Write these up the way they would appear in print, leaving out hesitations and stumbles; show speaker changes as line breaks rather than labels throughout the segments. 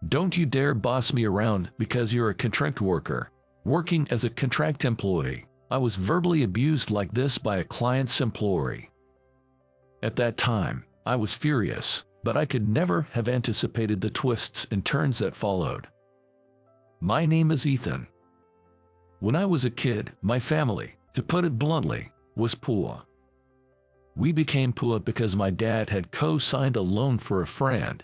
Don't you dare boss me around because you're a contract worker. Working as a contract employee, I was verbally abused like this by a client's employee. At that time, I was furious, but I could never have anticipated the twists and turns that followed. My name is Ethan. When I was a kid, my family, to put it bluntly, was poor. We became poor because my dad had co-signed a loan for a friend.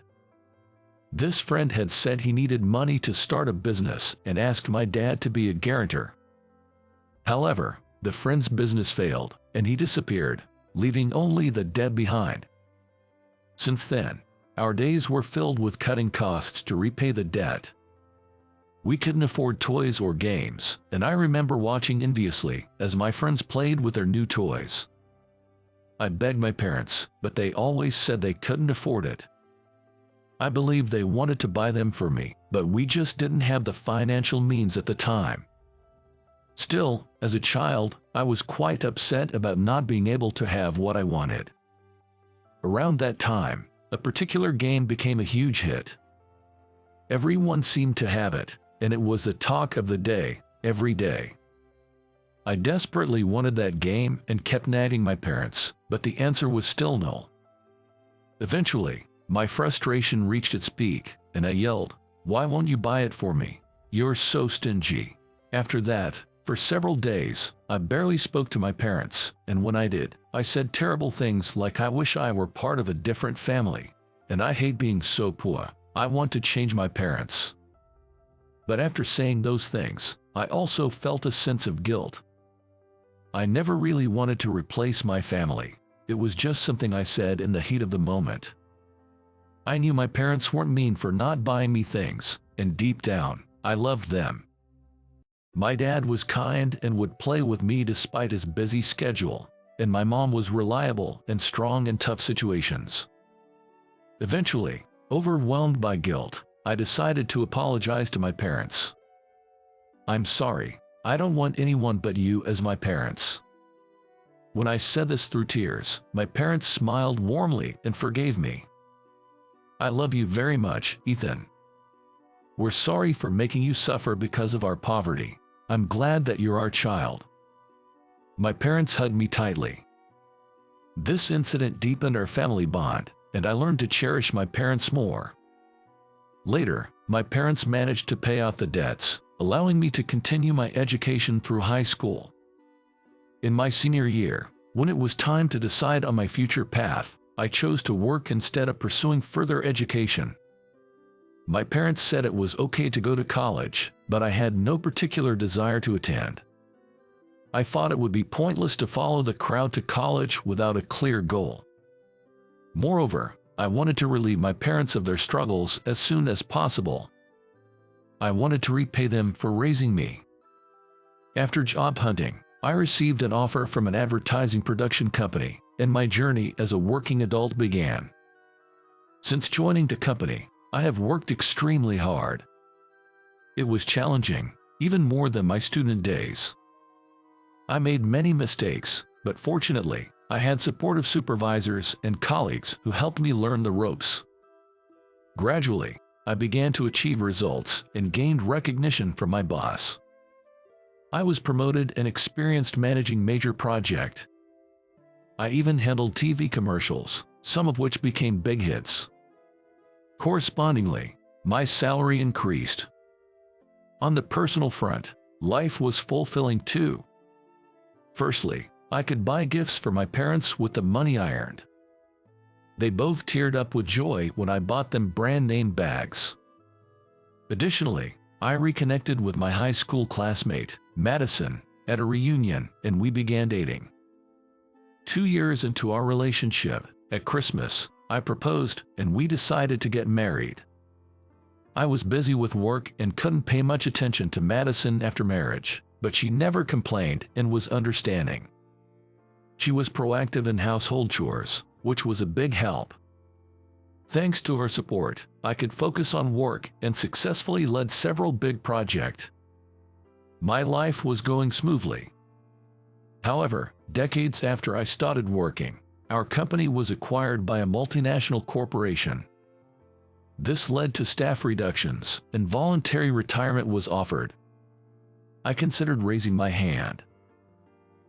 This friend had said he needed money to start a business and asked my dad to be a guarantor. However, the friend's business failed, and he disappeared, leaving only the debt behind. Since then, our days were filled with cutting costs to repay the debt. We couldn't afford toys or games, and I remember watching enviously as my friends played with their new toys. I begged my parents, but they always said they couldn't afford it. I believe they wanted to buy them for me, but we just didn't have the financial means at the time. Still, as a child, I was quite upset about not being able to have what I wanted. Around that time, a particular game became a huge hit. Everyone seemed to have it, and it was the talk of the day, every day. I desperately wanted that game and kept nagging my parents, but the answer was still no. Eventually, my frustration reached its peak, and I yelled, "Why won't you buy it for me? You're so stingy." After that, for several days, I barely spoke to my parents, and when I did, I said terrible things like I wish I were part of a different family, and I hate being so poor, I want to change my parents. But after saying those things, I also felt a sense of guilt. I never really wanted to replace my family. It was just something I said in the heat of the moment. I knew my parents weren't mean for not buying me things, and deep down, I loved them. My dad was kind and would play with me despite his busy schedule, and my mom was reliable and strong in tough situations. Eventually, overwhelmed by guilt, I decided to apologize to my parents. "I'm sorry, I don't want anyone but you as my parents." When I said this through tears, my parents smiled warmly and forgave me. "I love you very much, Ethan. We're sorry for making you suffer because of our poverty. I'm glad that you're our child." My parents hugged me tightly. This incident deepened our family bond, and I learned to cherish my parents more. Later, my parents managed to pay off the debts, allowing me to continue my education through high school. In my senior year, when it was time to decide on my future path, I chose to work instead of pursuing further education. My parents said it was okay to go to college, but I had no particular desire to attend. I thought it would be pointless to follow the crowd to college without a clear goal. Moreover, I wanted to relieve my parents of their struggles as soon as possible. I wanted to repay them for raising me. After job hunting, I received an offer from an advertising production company, and my journey as a working adult began. Since joining the company, I have worked extremely hard. It was challenging, even more than my student days. I made many mistakes, but fortunately, I had supportive supervisors and colleagues who helped me learn the ropes. Gradually, I began to achieve results and gained recognition from my boss. I was promoted and experienced managing major projects. I even handled TV commercials, some of which became big hits. Correspondingly, my salary increased. On the personal front, life was fulfilling too. Firstly, I could buy gifts for my parents with the money I earned. They both teared up with joy when I bought them brand-name bags. Additionally, I reconnected with my high school classmate, Madison, at a reunion, and we began dating. 2 years into our relationship, at Christmas, I proposed and we decided to get married. I was busy with work and couldn't pay much attention to Madison after marriage, but she never complained and was understanding. She was proactive in household chores, which was a big help. Thanks to her support, I could focus on work and successfully led several big projects. My life was going smoothly. However, decades after I started working, our company was acquired by a multinational corporation. This led to staff reductions, and voluntary retirement was offered. I considered raising my hand.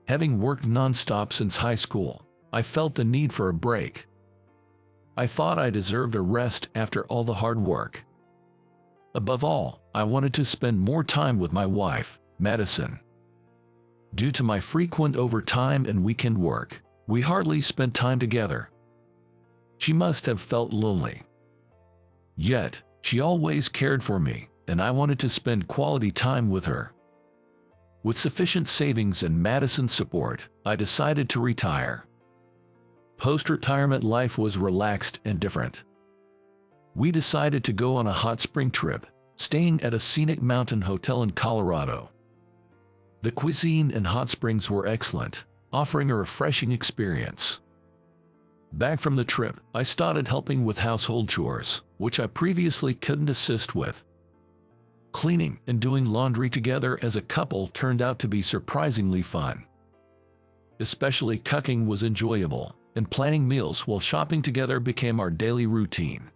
Having worked non-stop since high school, I felt the need for a break. I thought I deserved a rest after all the hard work. Above all, I wanted to spend more time with my wife, Madison. Due to my frequent overtime and weekend work, we hardly spent time together. She must have felt lonely. Yet, she always cared for me, and I wanted to spend quality time with her. With sufficient savings and Madison's support, I decided to retire. Post-retirement life was relaxed and different. We decided to go on a hot spring trip, staying at a scenic mountain hotel in Colorado. The cuisine and hot springs were excellent, offering a refreshing experience. Back from the trip, I started helping with household chores, which I previously couldn't assist with. Cleaning and doing laundry together as a couple turned out to be surprisingly fun. Especially cooking was enjoyable, and planning meals while shopping together became our daily routine.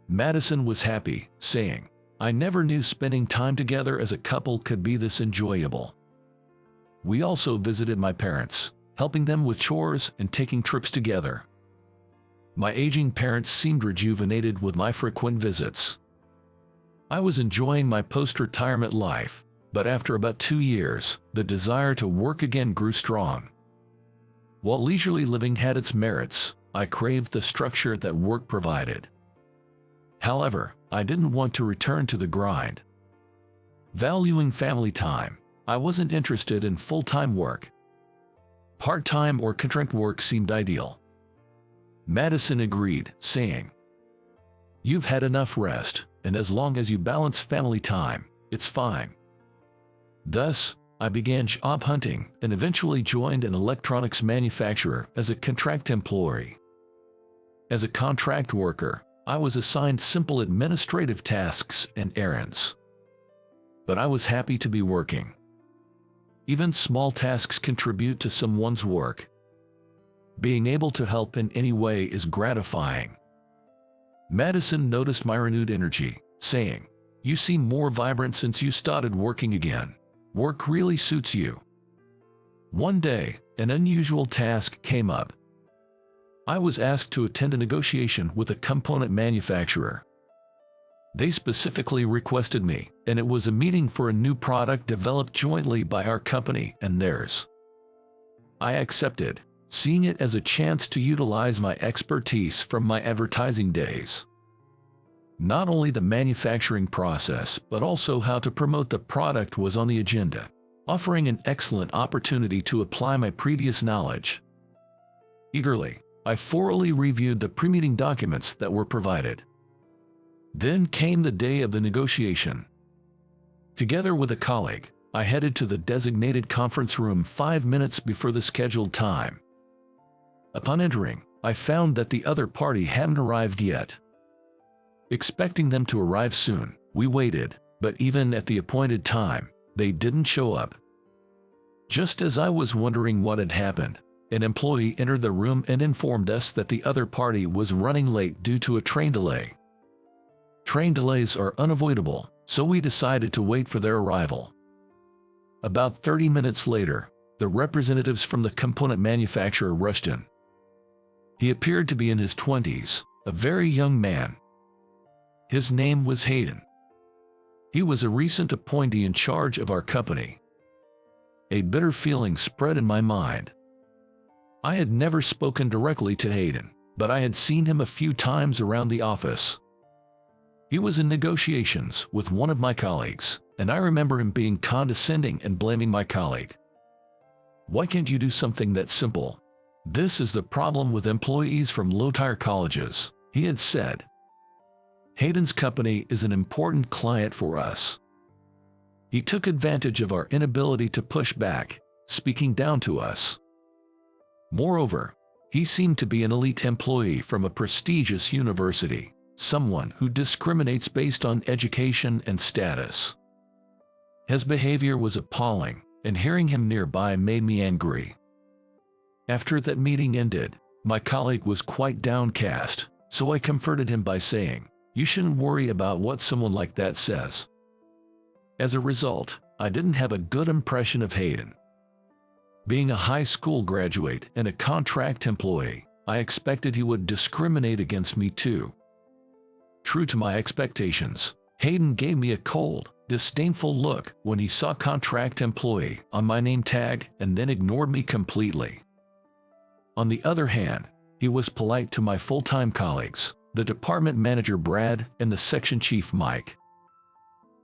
Madison was happy, saying, "I never knew spending time together as a couple could be this enjoyable." We also visited my parents, helping them with chores and taking trips together. My aging parents seemed rejuvenated with my frequent visits. I was enjoying my post-retirement life, but after about 2 years, the desire to work again grew strong. While leisurely living had its merits, I craved the structure that work provided. However, I didn't want to return to the grind. Valuing family time, I wasn't interested in full-time work. Part-time or contract work seemed ideal. Madison agreed, saying, "You've had enough rest, and as long as you balance family time, it's fine." Thus, I began job hunting and eventually joined an electronics manufacturer as a contract employee. As a contract worker, I was assigned simple administrative tasks and errands. But I was happy to be working. Even small tasks contribute to someone's work. Being able to help in any way is gratifying. Madison noticed my renewed energy, saying, "You seem more vibrant since you started working again. Work really suits you." One day, an unusual task came up. I was asked to attend a negotiation with a component manufacturer. They specifically requested me, and it was a meeting for a new product developed jointly by our company and theirs. I accepted, seeing it as a chance to utilize my expertise from my advertising days. Not only the manufacturing process, but also how to promote the product was on the agenda, offering an excellent opportunity to apply my previous knowledge. Eagerly, I thoroughly reviewed the pre-meeting documents that were provided. Then came the day of the negotiation. Together with a colleague, I headed to the designated conference room 5 minutes before the scheduled time. Upon entering, I found that the other party hadn't arrived yet. Expecting them to arrive soon, we waited, but even at the appointed time, they didn't show up. Just as I was wondering what had happened, an employee entered the room and informed us that the other party was running late due to a train delay. Train delays are unavoidable, so we decided to wait for their arrival. About 30 minutes later, the representatives from the component manufacturer rushed in. He appeared to be in his 20s, a very young man. His name was Hayden. He was a recent appointee in charge of our company. A bitter feeling spread in my mind. I had never spoken directly to Hayden, but I had seen him a few times around the office. He was in negotiations with one of my colleagues, and I remember him being condescending and blaming my colleague. "Why can't you do something that simple? This is the problem with employees from low-tier colleges," he had said. Hayden's company is an important client for us. He took advantage of our inability to push back, speaking down to us. Moreover, he seemed to be an elite employee from a prestigious university, someone who discriminates based on education and status. His behavior was appalling, and hearing him nearby made me angry. After that meeting ended, my colleague was quite downcast, so I comforted him by saying, You shouldn't worry about what someone like that says. As a result, I didn't have a good impression of Hayden. Being a high school graduate and a contract employee, I expected he would discriminate against me too. True to my expectations, Hayden gave me a cold, disdainful look when he saw contract employee on my name tag and then ignored me completely. On the other hand, he was polite to my full-time colleagues, the department manager Brad and the section chief Mike.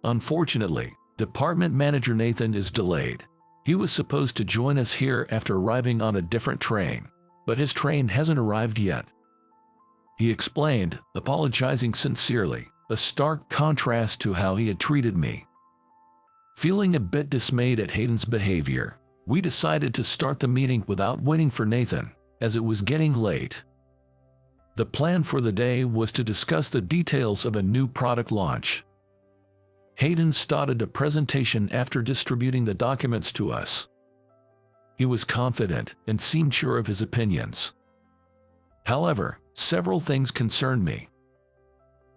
Unfortunately, department manager Nathan is delayed. He was supposed to join us here after arriving on a different train, but his train hasn't arrived yet. He explained, apologizing sincerely, a stark contrast to how he had treated me. Feeling a bit dismayed at Hayden's behavior, we decided to start the meeting without waiting for Nathan, as it was getting late. The plan for the day was to discuss the details of a new product launch. Hayden started a presentation after distributing the documents to us. He was confident and seemed sure of his opinions. However, several things concerned me.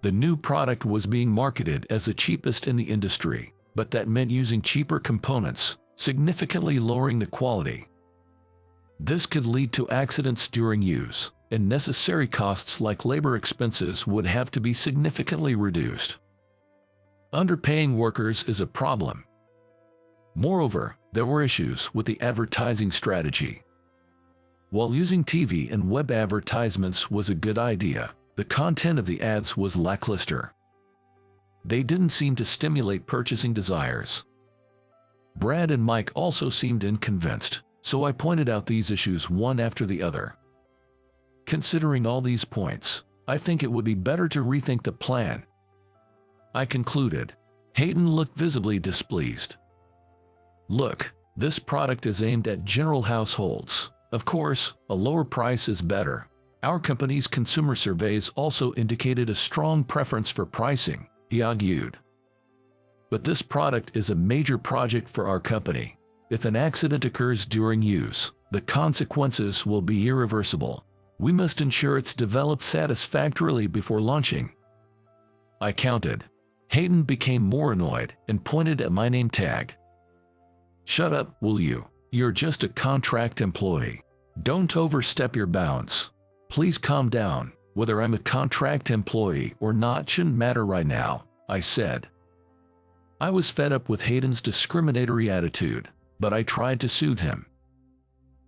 The new product was being marketed as the cheapest in the industry, but that meant using cheaper components, significantly lowering the quality. This could lead to accidents during use, and necessary costs like labor expenses would have to be significantly reduced. Underpaying workers is a problem. Moreover, there were issues with the advertising strategy. While using TV and web advertisements was a good idea, the content of the ads was lackluster. They didn't seem to stimulate purchasing desires. Brad and Mike also seemed unconvinced, so I pointed out these issues one after the other. Considering all these points, I think it would be better to rethink the plan. I concluded. Hayden looked visibly displeased. Look, this product is aimed at general households. Of course, a lower price is better. Our company's consumer surveys also indicated a strong preference for pricing, he argued. But this product is a major project for our company. If an accident occurs during use, the consequences will be irreversible. We must ensure it's developed satisfactorily before launching. I counted. Hayden became more annoyed and pointed at my name tag. Shut up, will you? You're just a contract employee. Don't overstep your bounds. Please calm down. Whether I'm a contract employee or not shouldn't matter right now, I said. I was fed up with Hayden's discriminatory attitude, but I tried to soothe him.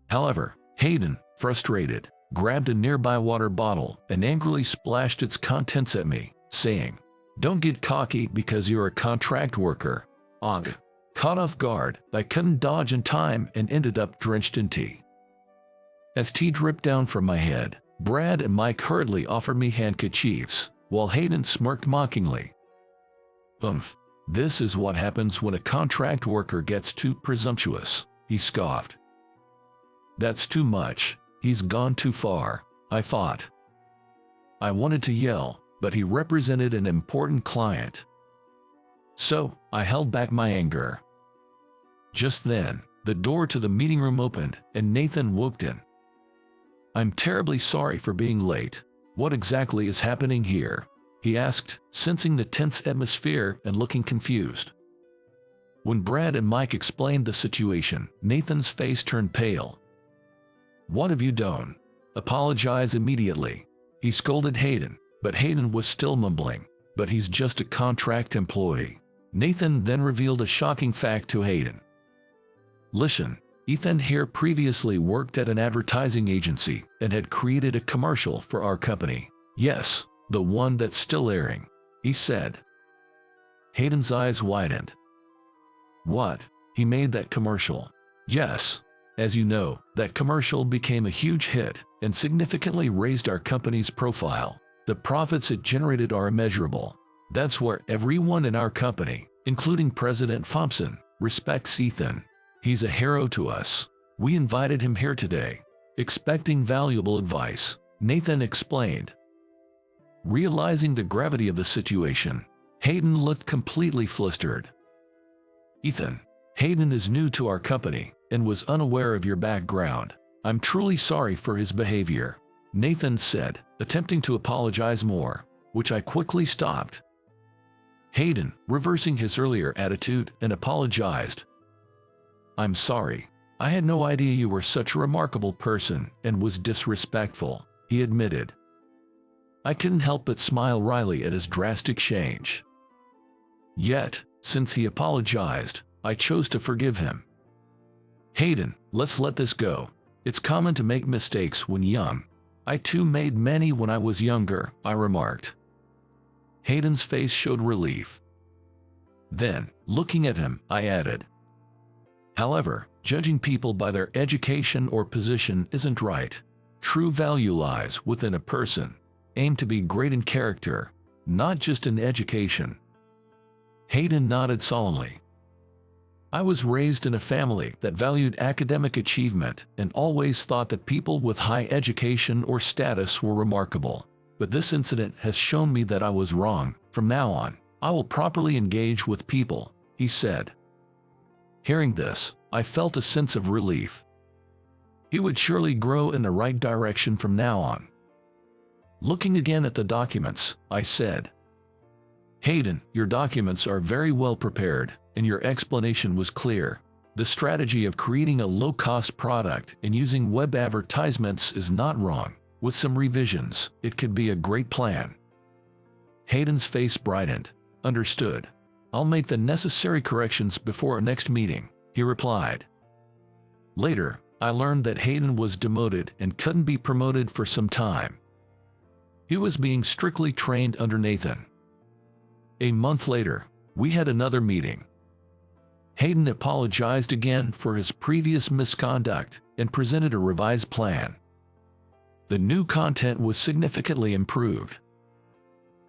However, Hayden, frustrated, grabbed a nearby water bottle and angrily splashed its contents at me, saying, "Don't get cocky because you're a contract worker." Ugh. Caught off guard, I couldn't dodge in time and ended up drenched in tea. As tea dripped down from my head, Brad and Mike hurriedly offered me handkerchiefs, while Hayden smirked mockingly. This is what happens when a contract worker gets too presumptuous, he scoffed. That's too much. He's gone too far, I thought. I wanted to yell, but he represented an important client. So, I held back my anger. Just then, the door to the meeting room opened and Nathan walked in. "I'm terribly sorry for being late. What exactly is happening here?" he asked, sensing the tense atmosphere and looking confused. When Brad and Mike explained the situation, Nathan's face turned pale. "What have you done? Apologize immediately," he scolded Hayden, but Hayden was still mumbling, "But he's just a contract employee." Nathan then revealed a shocking fact to Hayden. "Listen, Ethan here previously worked at an advertising agency and had created a commercial for our company. Yes, the one that's still airing," he said. Hayden's eyes widened. "What? He made that commercial?" "Yes. As you know, that commercial became a huge hit and significantly raised our company's profile. The profits it generated are immeasurable. That's where everyone in our company, including President Thompson, respects Ethan. He's a hero to us. We invited him here today, expecting valuable advice," Nathan explained. Realizing the gravity of the situation, Hayden looked completely flustered. "Ethan, Hayden is new to our company and was unaware of your background. I'm truly sorry for his behavior," Nathan said, attempting to apologize more. which I quickly stopped. Hayden, reversing his earlier attitude, and apologized. "I'm sorry. I had no idea you were such a remarkable person and was disrespectful," he admitted. I couldn't help but smile wryly at his drastic change. Yet, since he apologized, I chose to forgive him. "Hayden, let's let this go. It's common to make mistakes when young. I too made many when I was younger," I remarked. Hayden's face showed relief. Then, looking at him, I added, "However, judging people by their education or position isn't right. True value lies within a person. Aim to be great in character, not just in education." Hayden nodded solemnly. I was raised in a family that valued academic achievement and always thought that people with high education or status were remarkable. But this incident has shown me that I was wrong. From now on, I will properly engage with people, he said. Hearing this, I felt a sense of relief. He would surely grow in the right direction from now on. Looking again at the documents, I said, "Hayden, your documents are very well prepared, and your explanation was clear. The strategy of creating a low-cost product and using web advertisements is not wrong. With some revisions, it could be a great plan." Hayden's face brightened. "Understood. I'll make the necessary corrections before our next meeting," he replied. Later, I learned that Hayden was demoted and couldn't be promoted for some time. He was being strictly trained under Nathan. A month later, we had another meeting. Hayden apologized again for his previous misconduct and presented a revised plan. The new content was significantly improved.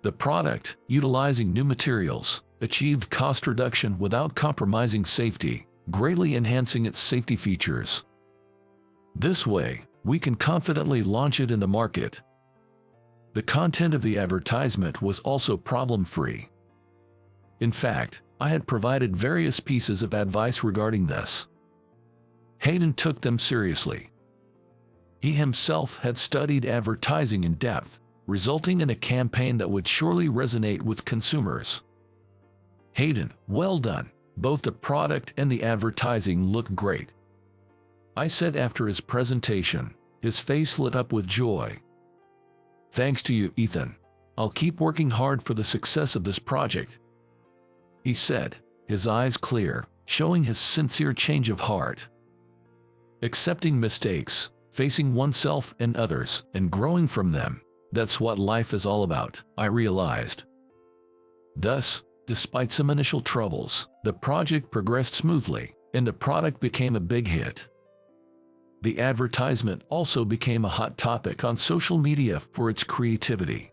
The product, utilizing new materials, achieved cost reduction without compromising safety, greatly enhancing its safety features. This way, we can confidently launch it in the market. The content of the advertisement was also problem-free. In fact, I had provided various pieces of advice regarding this. Hayden took them seriously. He himself had studied advertising in depth, resulting in a campaign that would surely resonate with consumers. "Hayden, well done. Both the product and the advertising look great," I said after his presentation. His face lit up with joy. "Thanks to you, Ethan. I'll keep working hard for the success of this project," he said, his eyes clear, showing his sincere change of heart. Accepting mistakes, facing oneself and others, and growing from them, that's what life is all about, I realized. Thus, despite some initial troubles, the project progressed smoothly, and the product became a big hit. The advertisement also became a hot topic on social media for its creativity.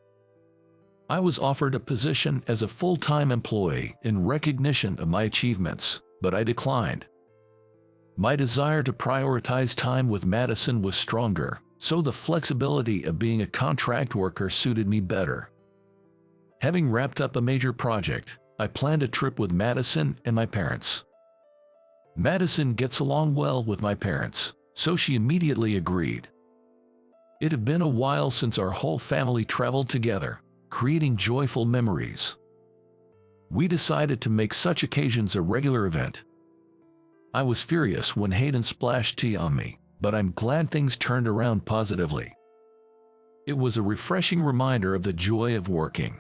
I was offered a position as a full-time employee in recognition of my achievements, but I declined. My desire to prioritize time with Madison was stronger, so the flexibility of being a contract worker suited me better. Having wrapped up a major project, I planned a trip with Madison and my parents. Madison gets along well with my parents, so she immediately agreed. It had been a while since our whole family traveled together, creating joyful memories. We decided to make such occasions a regular event. I was furious when Hayden splashed tea on me, but I'm glad things turned around positively. It was a refreshing reminder of the joy of working.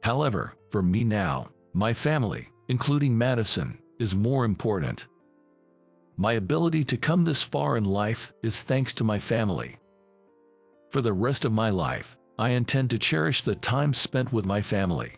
However, for me now, my family, including Madison, is more important. My ability to come this far in life is thanks to my family. For the rest of my life, I intend to cherish the time spent with my family.